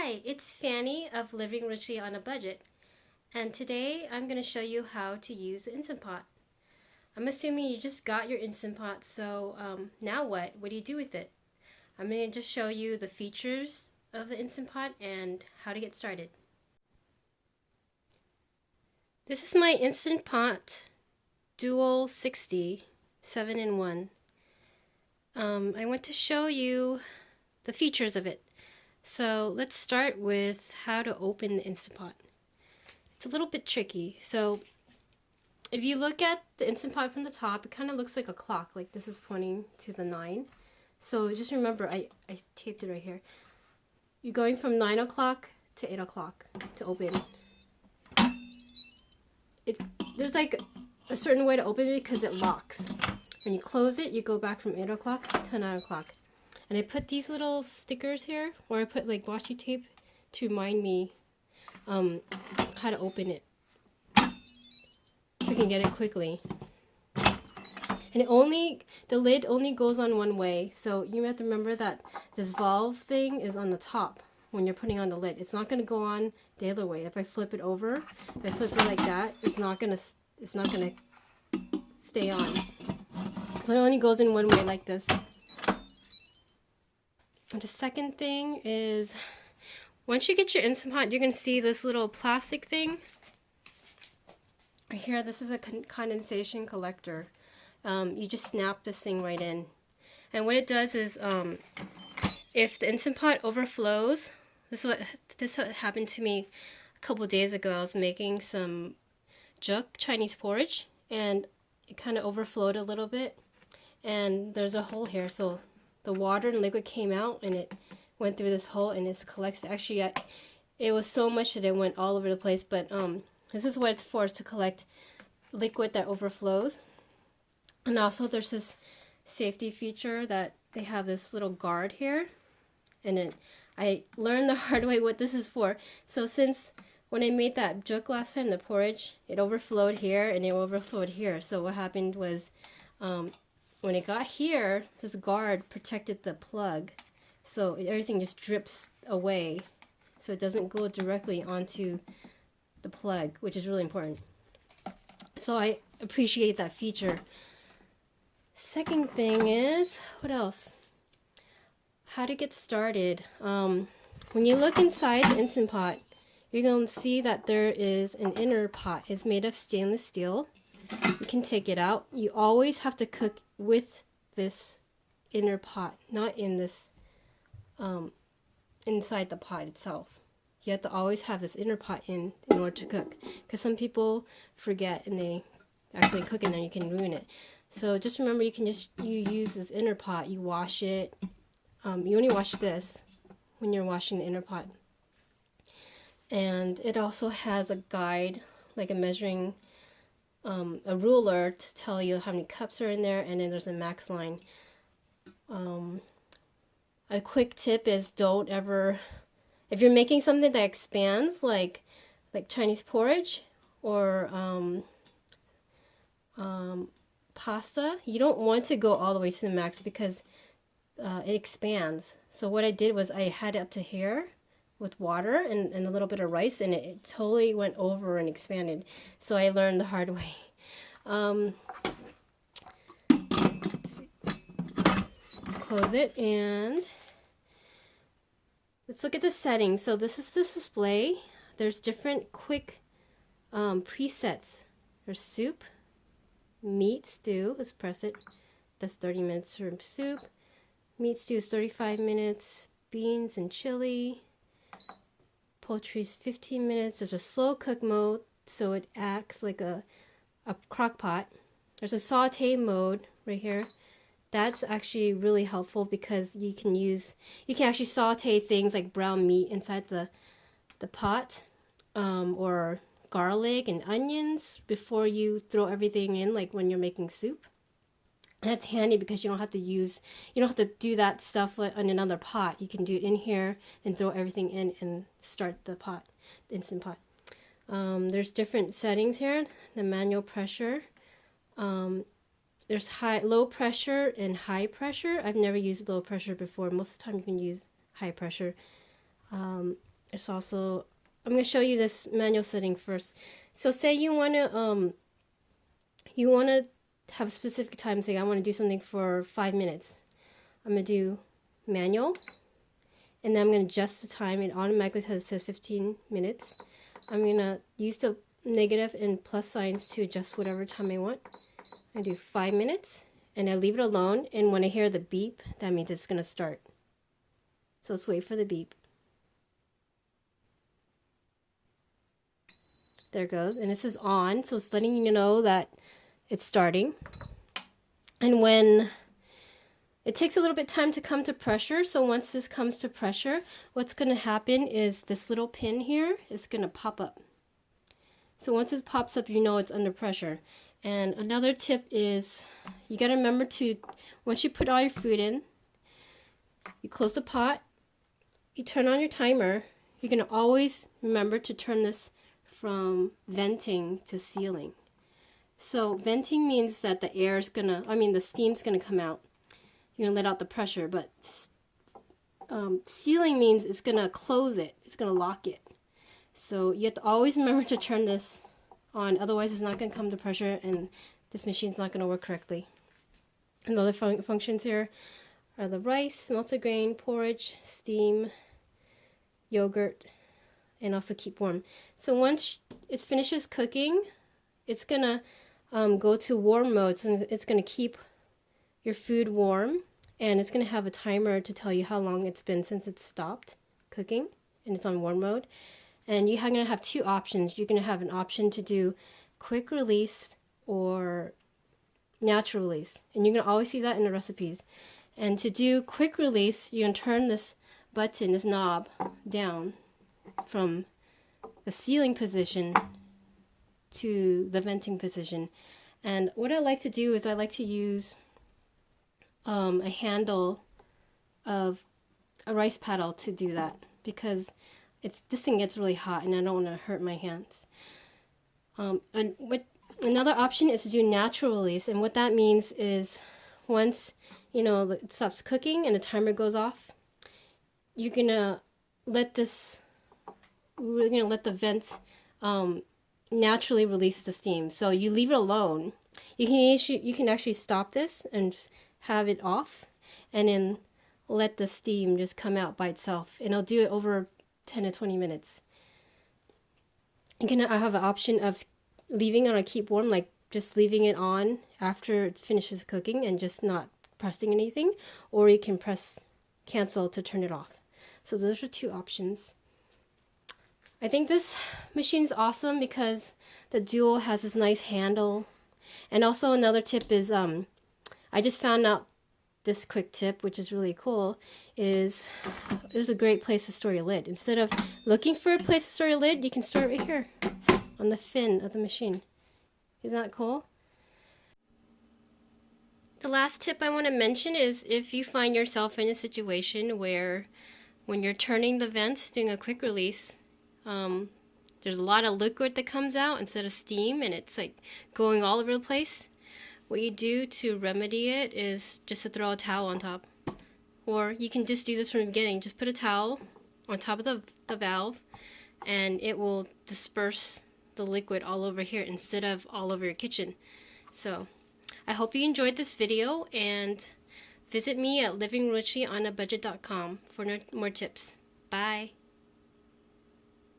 Hi, it's Fanny of Living Richly on a Budget, and today I'm going to show you how to use the Instant Pot. I'm assuming you just got your Instant Pot, so now what? What do you do with it? I'm going to just show you the features of the Instant Pot and how to get started. This is my Instant Pot Dual 60 7-in-1. I want to show you the features of it. So let's start with how to open the Instant Pot. It's a little bit tricky. So if you look at the Instant Pot from the top, it kind of looks like a clock, like this is pointing to the 9. So just remember, I taped it right here. You're going from 9 o'clock to 8 o'clock to open. There's like a certain way to open it because it locks. When you close it, you go back from 8 o'clock to 9 o'clock. And I put these little stickers here, or I put like washi tape to remind me how to open it, so you can get it quickly. And the lid only goes on one way, so you have to remember that this valve thing is on the top when you're putting on the lid. It's not going to go on the other way. If I flip it over, if I flip it like that, it's not gonna stay on. So it only goes in one way like this. And the second thing is, once you get your Instant Pot, you're going to see this little plastic thing. Right here, this is a condensation collector. You just snap this thing right in. And what it does is, if the Instant Pot overflows, this is what happened to me a couple days ago. I was making some Chinese porridge, and it kind of overflowed a little bit. And there's a hole here, so the water and liquid came out and it went through this hole and it's collected. Actually, it was so much that it went all over the place, but this is what it's for, is to collect liquid that overflows. And also there's this safety feature that they have this little guard here. And then I learned the hard way what this is for. So since when I made that jug last time, the porridge, it overflowed here and it overflowed here. So what happened was, when it got here, this guard protected the plug, so everything just drips away, so it doesn't go directly onto the plug, which is really important. So I appreciate that feature. Second thing is, what else? How to get started. When you look inside the Instant Pot, you're going to see that there is an inner pot. It's made of stainless steel. You can take it out. You always have to cook with this inner pot, not in this inside the pot itself. You have to always have this inner pot in order to cook, because some people forget and they actually cook in there and you can ruin it. So just remember, you use this inner pot. You wash it. You only wash this when you're washing the inner pot. And it also has a guide, like a measuring a ruler to tell you how many cups are in there, and then there's a max line. A quick tip is, don't ever, if you're making something that expands, like Chinese porridge or pasta, you don't want to go all the way to the max because it expands. So what I did was I had it up to here with water and a little bit of rice, and it totally went over and expanded. So I learned the hard way. Let's see. Let's close it and let's look at the settings. So this is this display. There's different quick presets. There's soup, meat, stew. Let's press it. That's 30 minutes for soup. Meat stew is 35 minutes. Beans and chili. Poultry is 15 minutes. There's a slow cook mode, so it acts like a crock pot. There's a saute mode right here. That's actually really helpful because you can actually saute things like brown meat inside the pot, or garlic and onions before you throw everything in, like when you're making soup. And that's handy because you don't have to do that stuff on another pot. You can do it in here and throw everything in and start the pot, the Instant Pot. There's different settings here. The manual pressure. There's low pressure and high pressure. I've never used low pressure before. Most of the time you can use high pressure. It's also, I'm going to show you this manual setting first. So say you want to have a specific time. Say I want to do something for 5 minutes. I'm going to do manual, and then I'm going to adjust the time. It automatically says 15 minutes. I'm going to use the negative and plus signs to adjust whatever time I want. I do 5 minutes, and I leave it alone, and when I hear the beep, that means it's going to start. So let's wait for the beep. There it goes, and this is on, so it's letting you know that it's starting. And when it takes a little bit time to come to pressure, so once this comes to pressure, what's going to happen is this little pin here is going to pop up. So once it pops up, you know it's under pressure. And another tip is you got to remember to, once you put all your food in, you close the pot, you turn on your timer. You're going to always remember to turn this from venting to sealing. So venting means that the air is going to, the steam's going to come out. You're going to let out the pressure, but sealing means it's going to close it. It's going to lock it. So you have to always remember to turn this on, otherwise it's not going to come to pressure and this machine's not going to work correctly. And the other functions here are the rice, multigrain, porridge, steam, yogurt, and also keep warm. So once it finishes cooking, it's going to go to warm mode. So it's going to keep your food warm, and it's going to have a timer to tell you how long it's been since it's stopped cooking, and it's on warm mode. And you're going to have two options. You're going to have an option to do quick release or natural release. And you're going to always see that in the recipes. And to do quick release, you're going to turn this button, this knob, down from the sealing position to the venting position. And what I like to do is I like to use a handle of a rice paddle to do that, because this thing gets really hot and I don't want to hurt my hands. And another option is to do natural release, and what that means is once it stops cooking and the timer goes off, you're gonna let the vents naturally release the steam. So you leave it alone. You can actually stop this and have it off, and then let the steam just come out by itself, and I'll do it over 10 to 20 minutes. I have an option of leaving on a keep warm, like just leaving it on after it finishes cooking and just not pressing anything, or you can press cancel to turn it off. So those are two options. I think this machine is awesome because the Dual has this nice handle. And also another tip is I just found out this quick tip, which is really cool, is there's a great place to store your lid. Instead of looking for a place to store your lid, you can store it right here on the fin of the machine. Isn't that cool? The last tip I want to mention is if you find yourself in a situation where when you're turning the vents, doing a quick release, there's a lot of liquid that comes out instead of steam, and it's like going all over the place. What you do to remedy it is just to throw a towel on top. Or you can just do this from the beginning. Just put a towel on top of the valve, and it will disperse the liquid all over here instead of all over your kitchen. So I hope you enjoyed this video, and visit me at livingrichlyonaBudget.com for more tips. Bye.